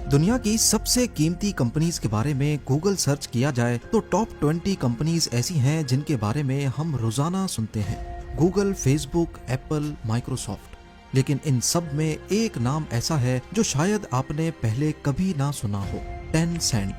दुनिया की सबसे कीमती कंपनीज के बारे में गूगल सर्च किया जाए तो टॉप 20 कंपनीज ऐसी हैं जिनके बारे में हम रोजाना सुनते हैं। Google, Facebook, Apple, Microsoft. लेकिन इन सब में एक नाम ऐसा है जो शायद आपने पहले कभी ना सुना हो, टेंसेंट।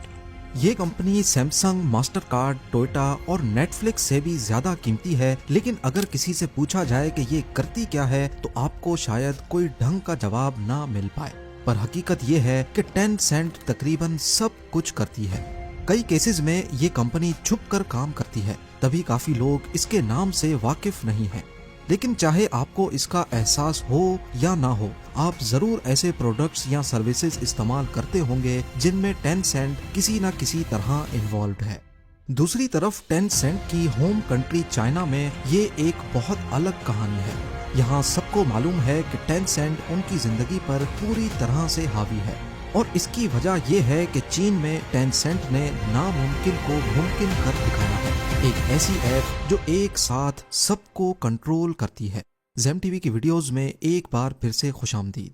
ये कंपनी सैमसंग, मास्टरकार्ड, टोयोटा और नेटफ्लिक्स से भी ज्यादा कीमती है। लेकिन अगर किसी से पूछा जाए कि ये करती क्या है तो आपको शायद कोई ढंग का जवाब ना मिल पाए। पर हकीकत ये है कि टेंसेंट तकरीबन सब कुछ करती है। कई केसेस में ये कंपनी छुप कर काम करती है, तभी काफी लोग इसके नाम से वाकिफ नहीं हैं। लेकिन चाहे आपको इसका एहसास हो या ना हो, आप जरूर ऐसे प्रोडक्ट्स या सर्विसेज इस्तेमाल करते होंगे जिनमें टेंसेंट किसी न किसी तरह इन्वॉल्व है। दूसरी तरफ टेंसेंट की होम कंट्री चाइना में ये एक बहुत अलग कहानी है। यहाँ सबको मालूम है कि टेंसेंट उनकी जिंदगी पर पूरी तरह से हावी है, और इसकी वजह यह है कि चीन में टेंसेंट ने नामुमकिन को मुमकिन कर दिखाया है। एक ऐसी ऐप जो एक साथ सबको कंट्रोल करती है। ज़ेम टीवी की वीडियोस में एक बार फिर से खुशामदीद।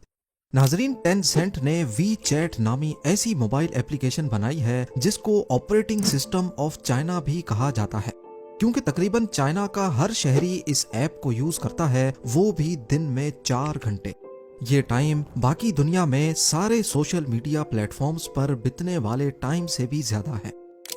नाजरीन, टेंसेंट ने वी चैट नामी ऐसी मोबाइल एप्लीकेशन बनाई है जिसको ऑपरेटिंग सिस्टम ऑफ चाइना भी कहा जाता है, क्योंकि तकरीबन चाइना का हर शहरी इस ऐप को यूज करता है, वो भी दिन में 4 घंटे। ये टाइम बाकी दुनिया में सारे सोशल मीडिया प्लेटफॉर्म्स पर बितने वाले टाइम से भी ज्यादा है।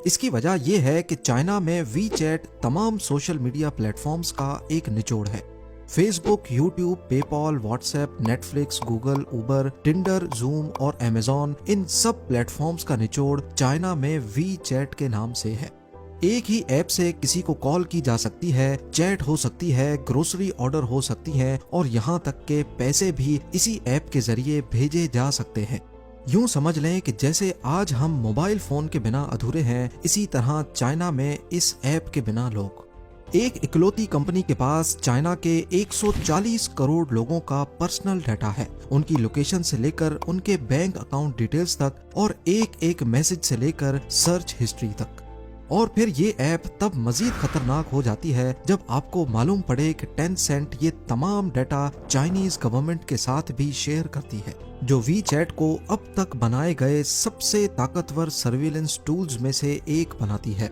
इसकी वजह यह है कि चाइना में वी चैट तमाम सोशल मीडिया प्लेटफॉर्म्स का एक निचोड़ है। Facebook, YouTube, PayPal, WhatsApp, Netflix, Google, Uber, Tinder, Zoom और अमेजॉन, इन सब प्लेटफॉर्म्स का निचोड़ चाइना में वी चैट के नाम से है। एक ही ऐप से किसी को कॉल की जा सकती है, चैट हो सकती है, ग्रोसरी ऑर्डर हो सकती है, और यहाँ तक के पैसे भी इसी ऐप के जरिए भेजे जा सकते हैं। यूं समझ लें कि जैसे आज हम मोबाइल फोन के बिना अधूरे हैं, इसी तरह चाइना में इस ऐप के बिना लोग। एक इकलौती कंपनी के पास चाइना के 140 करोड़ लोगों का पर्सनल डाटा है, उनकी लोकेशन से लेकर उनके बैंक अकाउंट डिटेल्स तक, और एक एक मैसेज से लेकर सर्च हिस्ट्री तक। और फिर ये ऐप तब मजीद खतरनाक हो जाती है जब आपको मालूम पड़े कि टेंसेंट ये तमाम डाटा चाइनीज गवर्नमेंट के साथ भी शेयर करती है, जो वी चैट को अब तक बनाए गए सबसे ताकतवर सर्विलेंस टूल्स में से एक बनाती है।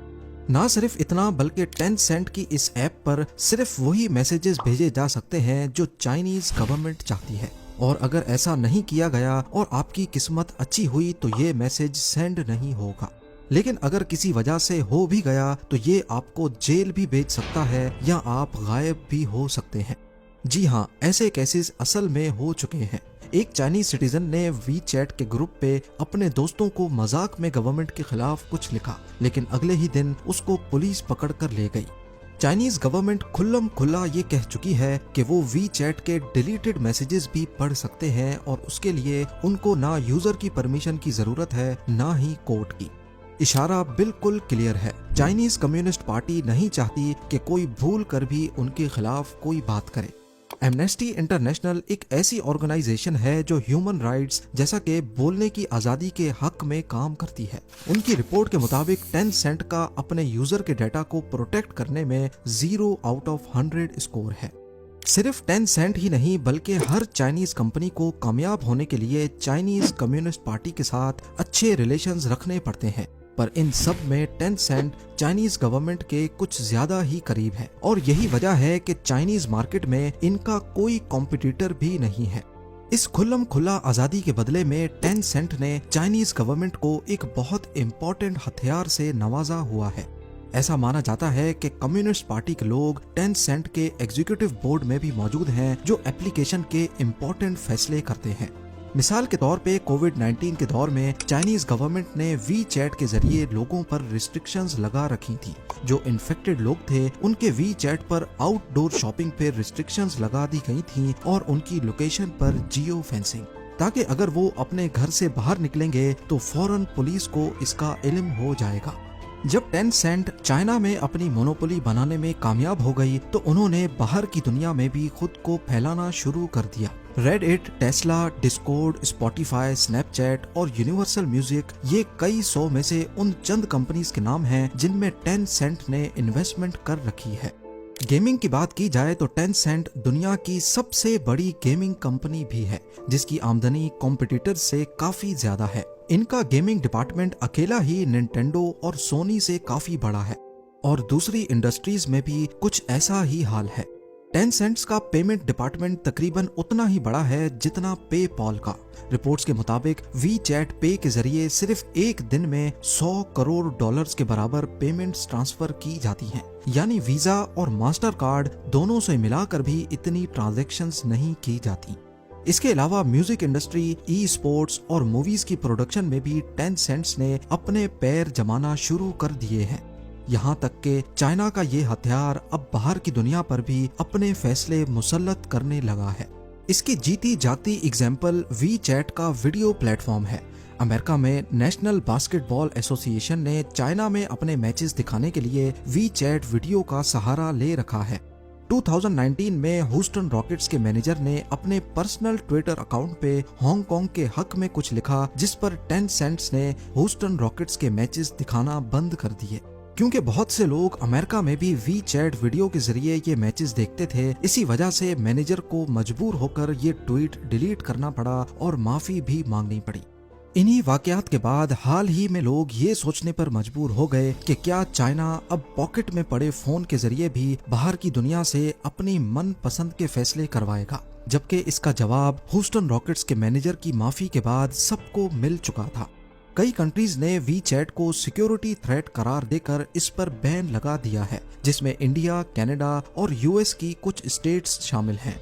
ना सिर्फ इतना, बल्कि टेंसेंट की इस ऐप पर सिर्फ वही मैसेजेस भेजे जा सकते हैं जो चाइनीज गवर्नमेंट चाहती है, और अगर ऐसा नहीं किया गया और आपकी किस्मत अच्छी हुई तो ये मैसेज सेंड नहीं होगा। लेकिन अगर किसी वजह से हो भी गया तो ये आपको जेल भी भेज सकता है या आप गायब भी हो सकते हैं। जी हाँ, ऐसे केसेस असल में हो चुके हैं। एक चाइनीज सिटीजन ने वी चैट के ग्रुप पे अपने दोस्तों को मजाक में गवर्नमेंट के खिलाफ कुछ लिखा, लेकिन अगले ही दिन उसको पुलिस पकड़ कर ले गई। चाइनीज गवर्नमेंट खुल्लम खुल्ला ये कह चुकी है कि वो वी चैट के डिलीटेड मैसेजेस भी पढ़ सकते हैं, और उसके लिए उनको ना यूजर की परमिशन की जरूरत है, ना ही कोर्ट की। इशारा बिल्कुल क्लियर है, चाइनीज कम्युनिस्ट पार्टी नहीं चाहती कि कोई भूल कर भी उनके खिलाफ कोई बात करे। एमनेस्टी इंटरनेशनल एक ऐसी ऑर्गेनाइजेशन है जो ह्यूमन राइट्स जैसा कि बोलने की आज़ादी के हक में काम करती है। उनकी रिपोर्ट के मुताबिक टेंसेंट का अपने यूजर के डाटा को प्रोटेक्ट करने में 0 आउट ऑफ 100 स्कोर है। सिर्फ टेंसेंट ही नहीं, बल्कि हर चाइनीज कंपनी को कामयाब होने के लिए चाइनीज कम्युनिस्ट पार्टी के साथ अच्छे रिलेशंस रखने पड़ते हैं। पर इन सब में टेंसेंट चाइनीज गवर्नमेंट के कुछ ज्यादा ही करीब है, और यही वजह है कि चाइनीज मार्केट में इनका कोई कॉम्पिटिटर भी नहीं है। इस खुल्लम खुल्ला आजादी के बदले में टेंसेंट ने चाइनीज गवर्नमेंट को एक बहुत इम्पोर्टेंट हथियार से नवाजा हुआ है। ऐसा माना जाता है कि कम्युनिस्ट पार्टी के लोग टेंसेंट के एग्जीक्यूटिव बोर्ड में भी मौजूद हैं, जो एप्लीकेशन के इम्पोर्टेंट फैसले करते हैं। मिसाल के तौर पे कोविड-19 के दौर में चाइनीज गवर्नमेंट ने वी चैट के जरिए लोगों पर रिस्ट्रिक्शंस लगा रखी थी। जो इन्फेक्टेड लोग थे उनके वी चैट पर आउटडोर शॉपिंग पे रिस्ट्रिक्शंस लगा दी गई थी, और उनकी लोकेशन पर जियो फेंसिंग, ताकि अगर वो अपने घर से बाहर निकलेंगे तो फौरन पुलिस को इसका इल्म हो जाएगा। जब टेंसेंट चाइना में अपनी मोनोपोली बनाने में कामयाब हो गई तो उन्होंने बाहर की दुनिया में भी खुद को फैलाना शुरू कर दिया। Reddit, Tesla, Discord, Spotify, Snapchat और यूनिवर्सल म्यूजिक, ये कई 100 में से उन चंद कंपनीज के नाम हैं जिनमें टेंसेंट ने इन्वेस्टमेंट कर रखी है। गेमिंग की बात की जाए तो टेंसेंट दुनिया की सबसे बड़ी गेमिंग कंपनी भी है, जिसकी आमदनी कॉम्पिटिटर से काफी ज्यादा है। इनका गेमिंग डिपार्टमेंट अकेला ही निंटेंडो और सोनी से काफी बड़ा है और दूसरी इंडस्ट्रीज में भी कुछ ऐसा ही हाल है। टेंसेंट का पेमेंट डिपार्टमेंट तकरीबन उतना ही बड़ा है जितना पेपॉल का। रिपोर्ट्स के मुताबिक वी चैट पे के जरिए सिर्फ एक दिन में 100 करोड़ डॉलर्स के बराबर पेमेंट्स ट्रांसफर की जाती हैं। यानी वीजा और मास्टर कार्ड दोनों से मिलाकर भी इतनी ट्रांजैक्शंस नहीं की जाती। इसके अलावा म्यूजिक इंडस्ट्री, ई स्पोर्ट्स और मूवीज की प्रोडक्शन में भी टेंसेंट ने अपने पैर जमाना शुरू कर दिए हैं। यहाँ तक के चाइना का ये हथियार अब बाहर की दुनिया पर भी अपने फैसले मुसल्लत करने लगा है। इसकी जीती जागती एग्जाम्पल वी चैट का वीडियो प्लेटफॉर्म है। अमेरिका में नेशनल बास्केटबॉल एसोसिएशन ने चाइना में अपने मैचेस दिखाने के लिए वी चैट वीडियो का सहारा ले रखा है। 2019 में ह्यूस्टन रॉकेट्स के मैनेजर ने अपने पर्सनल ट्विटर अकाउंट पे हांगकांग के हक में कुछ लिखा, जिस पर टेंसेंट ने ह्यूस्टन रॉकेट्स के मैचेस दिखाना बंद कर दिए। क्योंकि बहुत से लोग अमेरिका में भी वी चैट वीडियो के जरिए ये मैचेस देखते थे, इसी वजह से मैनेजर को मजबूर होकर ये ट्वीट डिलीट करना पड़ा और माफी भी मांगनी पड़ी। इन्हीं वाकयात के बाद हाल ही में लोग ये सोचने पर मजबूर हो गए कि क्या चाइना अब पॉकेट में पड़े फोन के जरिए भी बाहर की दुनिया से अपनी मन पसंद के फैसले करवाएगा, जबकि इसका जवाब ह्यूस्टन रॉकेट्स के मैनेजर की माफी के बाद सबको मिल चुका था। कई कंट्रीज ने वी चैट को सिक्योरिटी थ्रेट करार देकर इस पर बैन लगा दिया है, जिसमें इंडिया, कनाडा और यूएस की कुछ स्टेट्स शामिल हैं।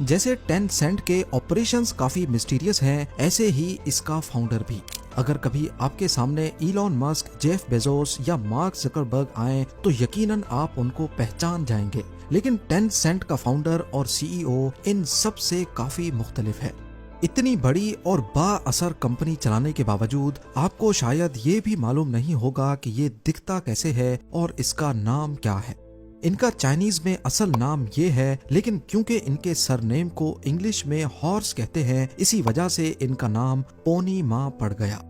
जैसे टेंसेंट के ऑपरेशंस काफी मिस्टीरियस हैं, ऐसे ही इसका फाउंडर भी। अगर कभी आपके सामने इलॉन मस्क, जेफ बेजोस या मार्क ज़करबर्ग आए तो यकीनन आप उनको पहचान जाएंगे, लेकिन टेंसेंट का फाउंडर और सीईओ इन सब से काफी मुख्तलिफ है। इतनी बड़ी और बाअसर कंपनी चलाने के बावजूद आपको शायद ये भी मालूम नहीं होगा कि ये दिखता कैसे है और इसका नाम क्या है। इनका चाइनीज में असल नाम ये है, लेकिन क्योंकि इनके सरनेम को इंग्लिश में हॉर्स कहते हैं, इसी वजह से इनका नाम पोनी माँ पड़ गया।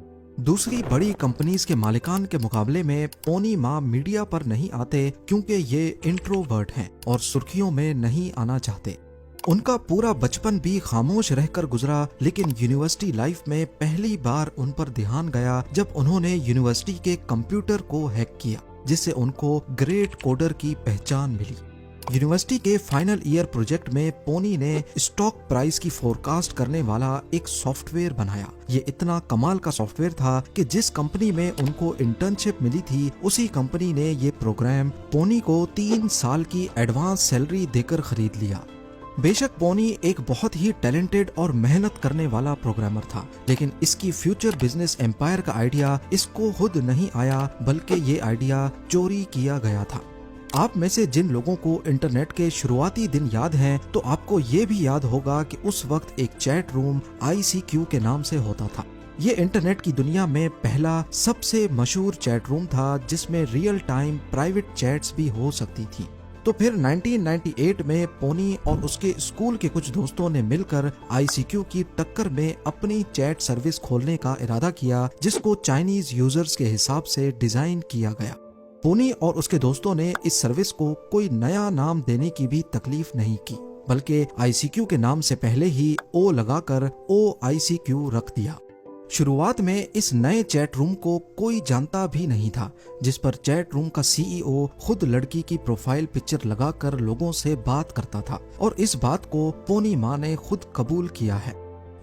दूसरी बड़ी कंपनीज के मालिकान के मुकाबले में पोनी माँ मीडिया पर नहीं आते क्योंकि ये इंट्रोवर्ट हैं और सुर्खियों में नहीं आना चाहते। उनका पूरा बचपन भी खामोश रहकर गुजरा, लेकिन यूनिवर्सिटी लाइफ में पहली बार उन पर ध्यान गया जब उन्होंने यूनिवर्सिटी के कंप्यूटर को हैक किया, जिससे उनको ग्रेट कोडर की पहचान मिली। यूनिवर्सिटी के फाइनल ईयर प्रोजेक्ट में पोनी ने स्टॉक प्राइस की फोरकास्ट करने वाला एक सॉफ्टवेयर बनाया। ये इतना कमाल का सॉफ्टवेयर था कि जिस कंपनी में उनको इंटर्नशिप मिली थी, उसी कंपनी ने ये प्रोग्राम पोनी को 3 साल की एडवांस सैलरी देकर खरीद लिया। बेशक पोनी एक बहुत ही टैलेंटेड और मेहनत करने वाला प्रोग्रामर था, लेकिन इसकी फ्यूचर बिजनेस एम्पायर का आइडिया इसको खुद नहीं आया, बल्कि ये आइडिया चोरी किया गया था। आप में से जिन लोगों को इंटरनेट के शुरुआती दिन याद हैं, तो आपको ये भी याद होगा कि उस वक्त एक चैट रूम ICQ के नाम से होता था। ये इंटरनेट की दुनिया में पहला सबसे मशहूर चैट रूम था जिसमें रियल टाइम प्राइवेट चैट्स भी हो सकती थी। तो फिर 1998 में पोनी और उसके स्कूल के कुछ दोस्तों ने मिलकर ICQ की टक्कर में अपनी चैट सर्विस खोलने का इरादा किया, जिसको चाइनीज यूजर्स के हिसाब से डिजाइन किया गया। पोनी और उसके दोस्तों ने इस सर्विस को कोई नया नाम देने की भी तकलीफ नहीं की, बल्कि ICQ के नाम से पहले ही O लगाकर OICQ रख दिया। शुरुआत में इस नए चैट रूम को कोई जानता भी नहीं था, जिस पर चैट रूम का CEO खुद लड़की की प्रोफाइल पिक्चर लगाकर लोगों से बात करता था और इस बात को पोनी माँ ने खुद कबूल किया है।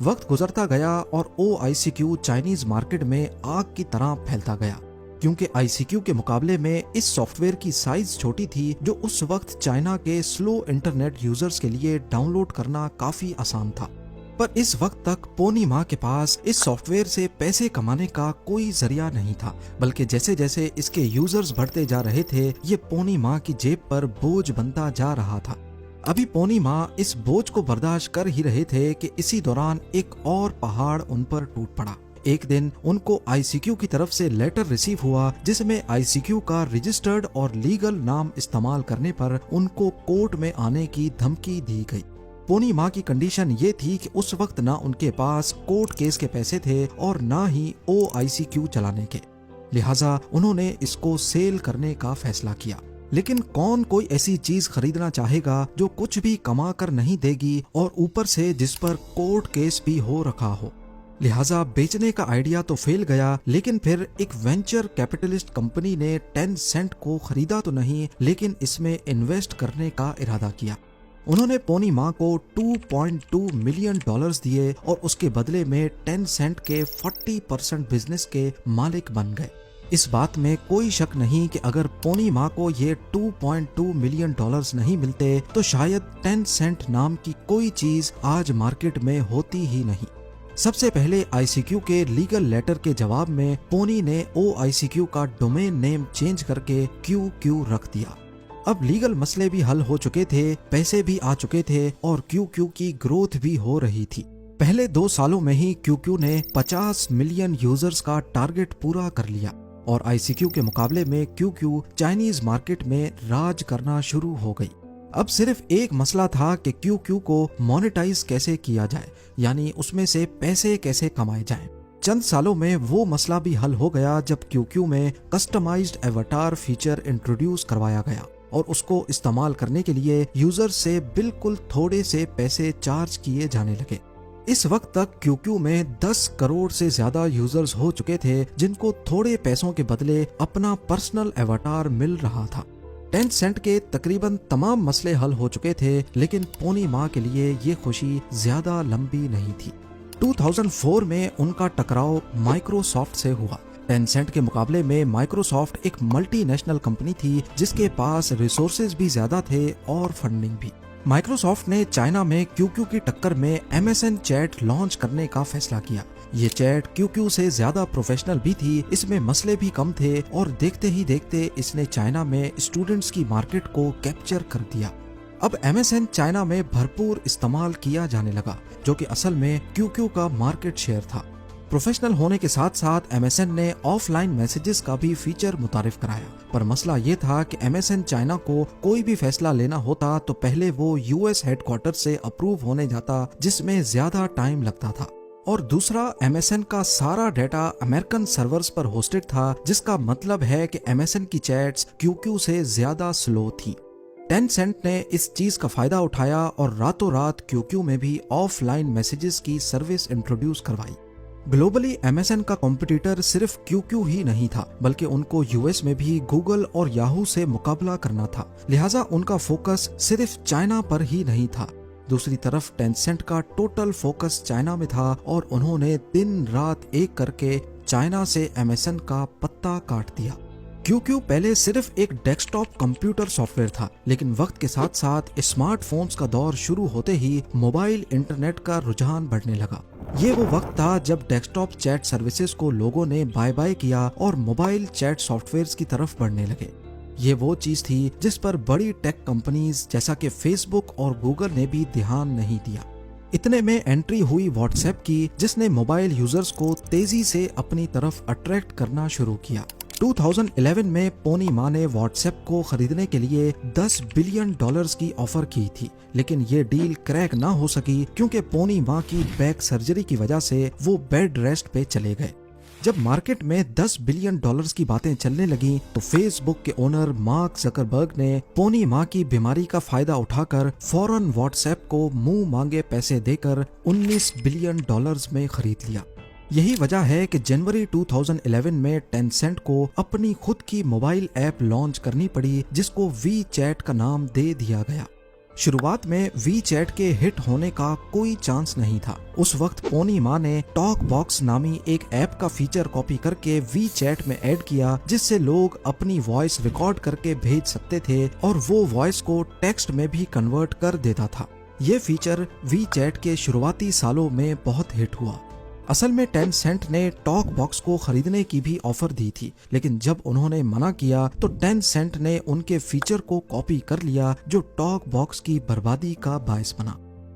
वक्त गुजरता गया और OICQ चाइनीज मार्केट में आग की तरह फैलता गया, क्योंकि ICQ के मुकाबले में इस सॉफ्टवेयर की साइज छोटी थी, जो उस वक्त चाइना के स्लो इंटरनेट यूजर्स के लिए डाउनलोड करना काफी आसान था। पर इस वक्त तक पोनी माँ के पास इस सॉफ्टवेयर से पैसे कमाने का कोई जरिया नहीं था, बल्कि जैसे जैसे इसके यूजर्स बढ़ते जा रहे थे, ये पोनी माँ की जेब पर बोझ बनता जा रहा था। अभी पोनी माँ इस बोझ को बर्दाश्त कर ही रहे थे कि इसी दौरान एक और पहाड़ उन पर टूट पड़ा। एक दिन उनको ICQ की तरफ से लेटर रिसीव हुआ, जिसमें ICQ का रजिस्टर्ड और लीगल नाम इस्तेमाल करने पर उनको कोर्ट में आने की धमकी दी गई। पोनी माँ की कंडीशन ये थी कि उस वक्त ना उनके पास कोर्ट केस के पैसे थे और ना ही OICQ चलाने के, लिहाजा उन्होंने इसको सेल करने का फैसला किया। लेकिन कौन कोई ऐसी चीज खरीदना चाहेगा जो कुछ भी कमा कर नहीं देगी और ऊपर से जिस पर कोर्ट केस भी हो रखा हो। लिहाजा बेचने का आइडिया तो फेल गया, लेकिन फिर एक वेंचर कैपिटलिस्ट कंपनी ने Tencent को खरीदा तो नहीं, लेकिन इसमें इन्वेस्ट करने का इरादा किया। उन्होंने पोनी मा को $2.2 मिलियन दिए और उसके बदले में Tencent के 40% बिजनेस के मालिक बन गए। इस बात में कोई शक नहीं कि अगर पोनी मा को ये $2.2 मिलियन नहीं मिलते तो शायद Tencent नाम की कोई चीज आज मार्केट में होती ही नहीं। सबसे पहले ICQ के लीगल लेटर के जवाब में पोनी ने OICQ का डोमेन नेम चेंज करके QQ रख दिया। अब लीगल मसले भी हल हो चुके थे, पैसे भी आ चुके थे और QQ की ग्रोथ भी हो रही थी। पहले 2 सालों में ही QQ ने 50 मिलियन यूजर्स का टारगेट पूरा कर लिया और ICQ के मुकाबले में QQ चाइनीज मार्केट में राज करना शुरू हो गई। अब सिर्फ एक मसला था कि QQ को मोनेटाइज कैसे किया जाए, यानी उसमें से पैसे कैसे कमाए जाएं। चंद सालों में वो मसला भी हल हो गया जब QQ में कस्टमाइज्ड एवटार फीचर इंट्रोड्यूस करवाया गया और उसको इस्तेमाल करने के लिए यूजर से बिल्कुल थोड़े से पैसे चार्ज किए जाने लगे। इस वक्त तक QQ में 10 करोड़ से ज्यादा यूजर्स हो चुके थे जिनको थोड़े पैसों के बदले अपना पर्सनल एवटार मिल रहा था। Tencent के तकरीबन तमाम मसले हल हो चुके थे, लेकिन पोनी मा के लिए ये खुशी ज्यादा लंबी नहीं थी। 2004 में उनका टकराव माइक्रोसॉफ्ट से हुआ। Tencent के मुकाबले में माइक्रोसॉफ्ट एक मल्टीनेशनल कंपनी थी जिसके पास रिसोर्सेज भी ज्यादा थे और फंडिंग भी। माइक्रोसॉफ्ट ने चाइना में QQ की टक्कर में MSN चैट लॉन्च करने का फैसला किया। ये चैट QQ से ज्यादा प्रोफेशनल भी थी, इसमें मसले भी कम थे और देखते ही देखते इसने चाइना में स्टूडेंट्स की मार्केट को कैप्चर कर दिया। अब MSN चाइना में भरपूर इस्तेमाल किया जाने लगा, जो कि असल में QQ का मार्केट शेयर था। प्रोफेशनल होने के साथ साथ MSN ने ऑफलाइन मैसेजेस का भी फीचर मुतारिफ कराया, पर मसला ये था कि MSN चाइना को कोई भी फैसला लेना होता तो पहले वो US हेडक्वार्टर से अप्रूव होने जाता, जिसमें ज्यादा टाइम लगता था। और दूसरा, MSN का सारा डाटा अमेरिकन सर्वर्स पर होस्टेड था, जिसका मतलब है कि MSN की चैट्स QQ से ज्यादा स्लो थी। Tencent ने इस चीज का फायदा उठाया और रातों रात QQ में भी ऑफलाइन मैसेजेस की सर्विस इंट्रोड्यूस करवाई। ग्लोबली MSN का कॉम्पिटिटर सिर्फ QQ ही नहीं था, बल्कि उनको US में भी गूगल और याहू से मुकाबला करना था, लिहाजा उनका फोकस सिर्फ चाइना पर ही नहीं था। दूसरी तरफ Tencent का टोटल फोकस चाइना में था और उन्होंने दिन रात एक करके चाइना से MSN का पत्ता काट दिया। QQ पहले सिर्फ एक डेस्कटॉप कंप्यूटर सॉफ्टवेयर था, लेकिन वक्त के साथ साथ स्मार्टफोन्स का दौर शुरू होते ही मोबाइल इंटरनेट का रुझान बढ़ने लगा। ये वो वक्त था जब डेस्कटॉप चैट सर्विसेज को लोगों ने बाय बाय किया और मोबाइल चैट सॉफ्टवेयर्स की तरफ बढ़ने लगे। ये वो चीज थी जिस पर बड़ी टेक कंपनीज जैसा कि फेसबुक और गूगल ने भी ध्यान नहीं दिया। इतने में एंट्री हुई व्हाट्सएप की, जिसने मोबाइल यूजर्स को तेजी से अपनी तरफ अट्रैक्ट करना शुरू किया। 2011 में पोनी मा ने व्हाट्सएप को खरीदने के लिए $10 बिलियन की ऑफर की थी, लेकिन ये डील क्रैक ना हो सकी क्योंकि पोनी मा की बैक सर्जरी की वजह से वो बेड रेस्ट पे चले गए। जब मार्केट में $10 बिलियन की बातें चलने लगी तो फेसबुक के ओनर मार्क जकरबर्ग ने पोनी मा की बीमारी का फायदा उठाकर फौरन व्हाट्सएप को मुंह मांगे पैसे देकर $19 बिलियन में खरीद लिया। यही वजह है कि जनवरी 2011 में Tencent को अपनी खुद की मोबाइल ऐप लॉन्च करनी पड़ी, जिसको WeChat का नाम दे दिया गया। शुरुआत में WeChat के हिट होने का कोई चांस नहीं था। उस वक्त पोनी मा ने टॉक बॉक्स नामी एक ऐप का फीचर कॉपी करके WeChat में ऐड किया, जिससे लोग अपनी वॉइस रिकॉर्ड करके भेज सकते थे और वो वॉइस को टेक्स्ट में भी कन्वर्ट कर देता था। ये फीचर WeChat के शुरुआती सालों में बहुत हिट हुआ। असल में Tencent ने टॉक बॉक्स को खरीदने की भी ऑफर दी थी, लेकिन जब उन्होंने मना किया तो Tencent ने उनके फीचर को कॉपी कर लिया, जो टॉक बॉक्स की बर्बादी का बायस बना।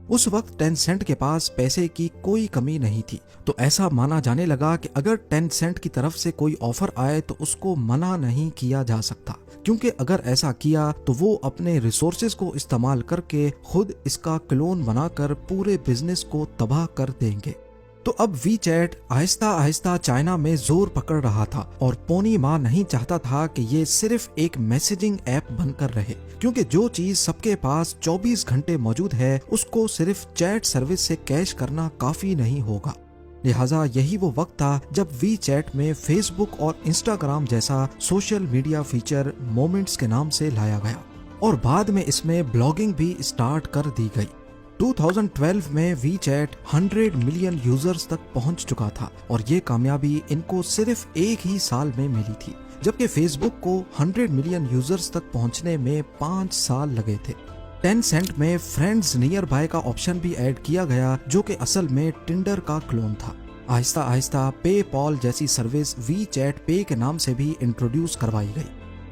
उस वक्त Tencent के पास पैसे की कोई कमी नहीं थी, तो ऐसा माना जाने लगा कि अगर Tencent की तरफ से कोई ऑफर आए तो उसको मना नहीं किया जा सकता, क्योंकि अगर ऐसा किया तो वो अपने रिसोर्सेज को इस्तेमाल करके खुद इसका क्लोन बनाकर पूरे बिजनेस को तबाह कर देंगे। तो अब WeChat आहिस्ता आहिस्ता चाइना में जोर पकड़ रहा था और पोनी मा नहीं चाहता था कि ये सिर्फ एक मैसेजिंग ऐप बनकर रहे, क्योंकि जो चीज सबके पास 24 घंटे मौजूद है उसको सिर्फ चैट सर्विस से कैश करना काफी नहीं होगा। लिहाजा यही वो वक्त था जब वी चैट में फेसबुक और इंस्टाग्राम जैसा सोशल मीडिया फीचर मोमेंट्स के नाम से लाया गया और बाद में इसमें ब्लॉगिंग भी स्टार्ट कर दी गई। 2012 में वी चैट 100 मिलियन यूजर्स तक पहुंच चुका था और ये कामयाबी इनको सिर्फ एक ही साल में मिली थी, जबकि फेसबुक को 100 मिलियन यूजर्स तक पहुंचने में 5 साल लगे थे। टेंसेंट में फ्रेंड्स नियर बाय का ऑप्शन भी ऐड किया गया जो कि असल में टिंडर का क्लोन था। आहिस्ता आहिस्ता पेपॉल जैसी सर्विस वी चैट पे के नाम से भी इंट्रोड्यूस करवाई गई।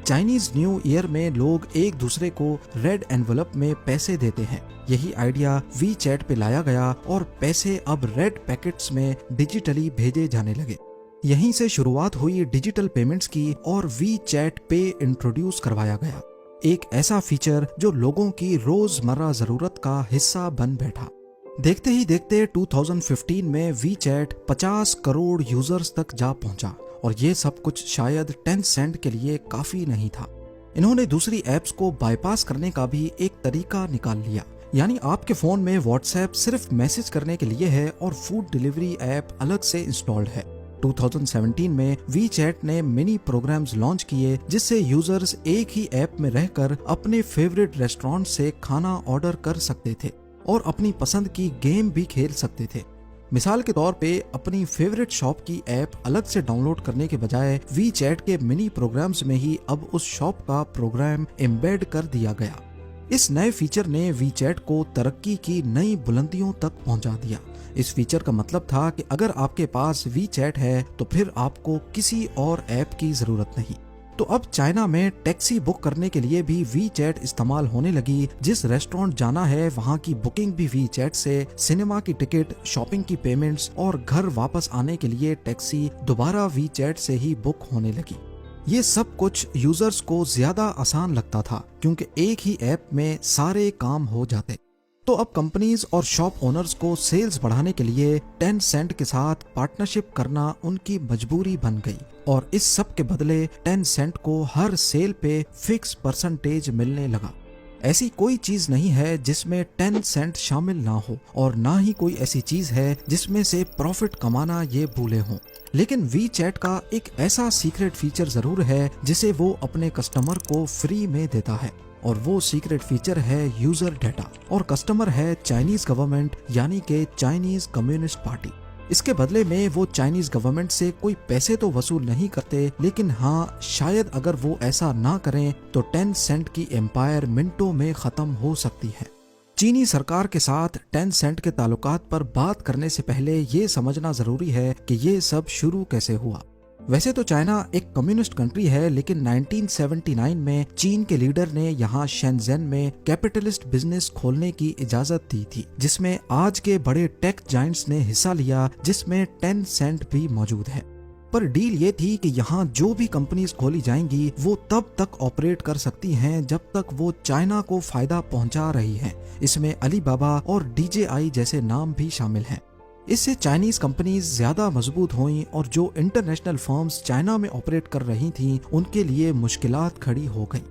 चाइनीज न्यू ईयर में लोग एक दूसरे को रेड एनवलप में पैसे देते हैं। यही आइडिया वी चैट पे लाया गया और पैसे अब रेड पैकेट्स में डिजिटली भेजे जाने लगे। यहीं से शुरुआत हुई डिजिटल पेमेंट्स की और वी चैट पे इंट्रोड्यूस करवाया गया, एक ऐसा फीचर जो लोगों की रोजमर्रा जरूरत का हिस्सा बन बैठा। देखते ही देखते 2015 में वी चैट 50 करोड़ यूजर्स तक जा पहुंचा और ये सब कुछ शायद टेंसेंट के लिए काफी नहीं था। इन्होंने दूसरी एप्स को बाईपास करने का भी एक तरीका निकाल लिया, यानी आपके फोन में व्हाट्सएप सिर्फ मैसेज करने के लिए है और फूड डिलीवरी ऐप अलग से इंस्टॉल्ड है। 2017 में वी चैट ने मिनी प्रोग्राम्स लॉन्च किए जिससे यूजर्स एक ही ऐप में रहकर अपने फेवरेट रेस्टोरेंट से खाना ऑर्डर कर सकते थे और अपनी पसंद की गेम भी खेल सकते थे। मिसाल के तौर पे अपनी फेवरेट शॉप की ऐप अलग से डाउनलोड करने के बजाय वी चैट के मिनी प्रोग्राम्स में ही अब उस शॉप का प्रोग्राम एम्बेड कर दिया गया। इस नए फीचर ने वी चैट को तरक्की की नई बुलंदियों तक पहुंचा दिया। इस फीचर का मतलब था कि अगर आपके पास वी चैट है तो फिर आपको किसी और ऐप की जरूरत नहीं। तो अब चाइना में टैक्सी बुक करने के लिए भी वी चैट इस्तेमाल होने लगी। जिस रेस्टोरेंट जाना है वहाँ की बुकिंग भी वी चैट से, सिनेमा की टिकट, शॉपिंग की पेमेंट्स और घर वापस आने के लिए टैक्सी दोबारा वी चैट से ही बुक होने लगी। ये सब कुछ यूजर्स को ज्यादा आसान लगता था क्योंकि एक ही ऐप में सारे काम हो जाते। तो अब कंपनीज और शॉप ओनर्स को सेल्स बढ़ाने के लिए टेंसेंट के साथ पार्टनरशिप करना उनकी मजबूरी बन गई और इस सब के बदले टेंसेंट को हर सेल पे फिक्स परसेंटेज मिलने लगा। ऐसी कोई चीज नहीं है जिसमें टेंसेंट शामिल ना हो और ना ही कोई ऐसी चीज है जिसमें से प्रॉफिट कमाना ये भूले हों। लेकिन वी चैट का एक ऐसा सीक्रेट फीचर जरूर है जिसे वो अपने कस्टमर को फ्री में देता है और वो सीक्रेट फीचर है यूजर डाटा और कस्टमर है चाइनीज गवर्नमेंट यानी कि चाइनीज कम्युनिस्ट पार्टी। इसके बदले में वो चाइनीज गवर्नमेंट से कोई पैसे तो वसूल नहीं करते, लेकिन हाँ शायद अगर वो ऐसा ना करें तो टेंसेंट की एम्पायर मिनटों में खत्म हो सकती है। चीनी सरकार के साथ टेंसेंट के ताल्लुकात पर बात करने से पहले ये समझना जरूरी है कि ये सब शुरू कैसे हुआ। वैसे तो चाइना एक कम्युनिस्ट कंट्री है, लेकिन 1979 में चीन के लीडर ने यहाँ शेनज़ेन में कैपिटलिस्ट बिजनेस खोलने की इजाजत दी थी, जिसमें आज के बड़े टेक जायंट्स ने हिस्सा लिया, जिसमें टेंसेंट भी मौजूद है। पर डील ये थी कि यहाँ जो भी कंपनीज खोली जाएंगी वो तब तक ऑपरेट कर सकती हैं जब तक वो चाइना को फायदा पहुंचा रही हैं। इसमें अलीबाबा और DJI जैसे नाम भी शामिल हैं। इससे चाइनीज कंपनीज ज्यादा मजबूत हुईं और जो इंटरनेशनल फर्म्स चाइना में ऑपरेट कर रही थीं उनके लिए मुश्किलात खड़ी हो गई।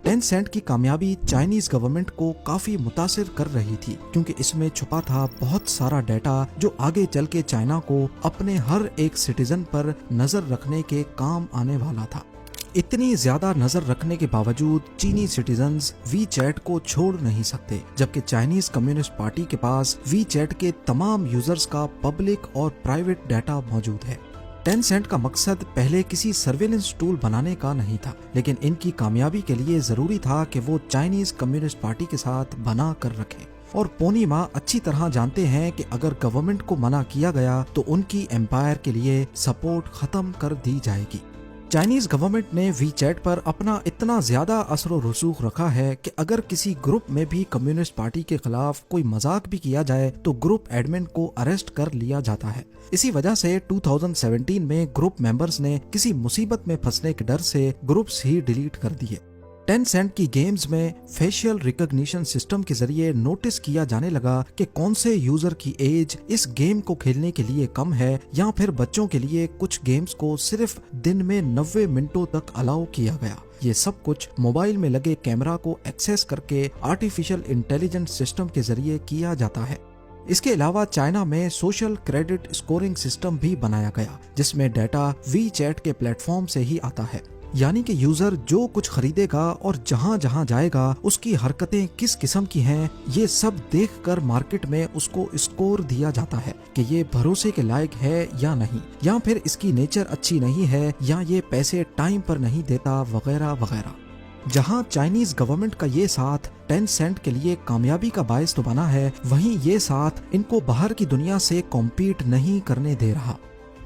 टेंसेंट की कामयाबी चाइनीज गवर्नमेंट को काफी मुतासिर कर रही थी क्योंकि इसमें छुपा था बहुत सारा डाटा जो आगे चल के चाइना को अपने हर एक सिटीजन पर नजर रखने के काम आने वाला था। इतनी ज्यादा नजर रखने के बावजूद चीनी सिटीजन्स वी चैट को छोड़ नहीं सकते, जबकि चाइनीज कम्युनिस्ट पार्टी के पास वी चैट के तमाम यूजर्स का पब्लिक और प्राइवेट डाटा मौजूद है। टेंसेंट का मकसद पहले किसी सर्वेलेंस टूल बनाने का नहीं था, लेकिन इनकी कामयाबी के लिए जरूरी था कि वो चाइनीज कम्युनिस्ट पार्टी के साथ बना कर रखें। और पोनी माँ अच्छी तरह जानते हैं कि अगर गवर्नमेंट को मना किया गया तो उनकी एम्पायर के लिए सपोर्ट खत्म कर दी जाएगी। चाइनीज गवर्नमेंट ने वी चैट पर अपना इतना ज्यादा असर रसूख रखा है कि अगर किसी ग्रुप में भी कम्युनिस्ट पार्टी के खिलाफ कोई मजाक भी किया जाए तो ग्रुप एडमिन को अरेस्ट कर लिया जाता है। इसी वजह से 2017 में ग्रुप मेंबर्स ने किसी मुसीबत में फंसने के डर से ग्रुप्स ही डिलीट कर दिए। टेंसेंट की गेम्स में फेशियल रिकॉग्निशन सिस्टम के जरिए नोटिस किया जाने लगा कि कौन से यूजर की एज इस गेम को खेलने के लिए कम है, या फिर बच्चों के लिए कुछ गेम्स को सिर्फ दिन में 90 मिनटों तक अलाउ किया गया। ये सब कुछ मोबाइल में लगे कैमरा को एक्सेस करके आर्टिफिशियल इंटेलिजेंस सिस्टम के जरिए किया जाता है। इसके अलावा चाइना में सोशल क्रेडिट स्कोरिंग सिस्टम भी बनाया गया, जिसमें डाटा वीचैट के प्लेटफॉर्म से ही आता है। यानी कि यूजर जो कुछ खरीदेगा और जहां जहां जाएगा उसकी हरकतें किस किस्म की हैं, ये सब देखकर मार्केट में उसको स्कोर दिया जाता है कि ये भरोसे के लायक है या नहीं, या फिर इसकी नेचर अच्छी नहीं है, या ये पैसे टाइम पर नहीं देता, वगैरह वगैरह। जहां चाइनीज गवर्नमेंट का ये साथ Tencent के लिए कामयाबी का बायस तो बना है, वहीं ये साथ इनको बाहर की दुनिया से कॉम्पीट नहीं करने दे रहा।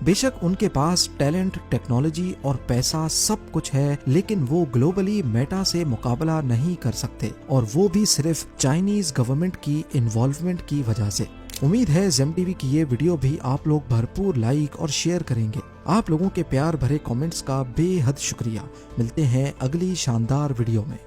बेशक उनके पास टैलेंट, टेक्नोलॉजी और पैसा सब कुछ है, लेकिन वो ग्लोबली मेटा से मुकाबला नहीं कर सकते, और वो भी सिर्फ चाइनीज गवर्नमेंट की इन्वॉल्वमेंट की वजह से। उम्मीद है जेम टीवी की ये वीडियो भी आप लोग भरपूर लाइक और शेयर करेंगे। आप लोगों के प्यार भरे कमेंट्स का बेहद शुक्रिया। मिलते हैं अगली शानदार वीडियो में।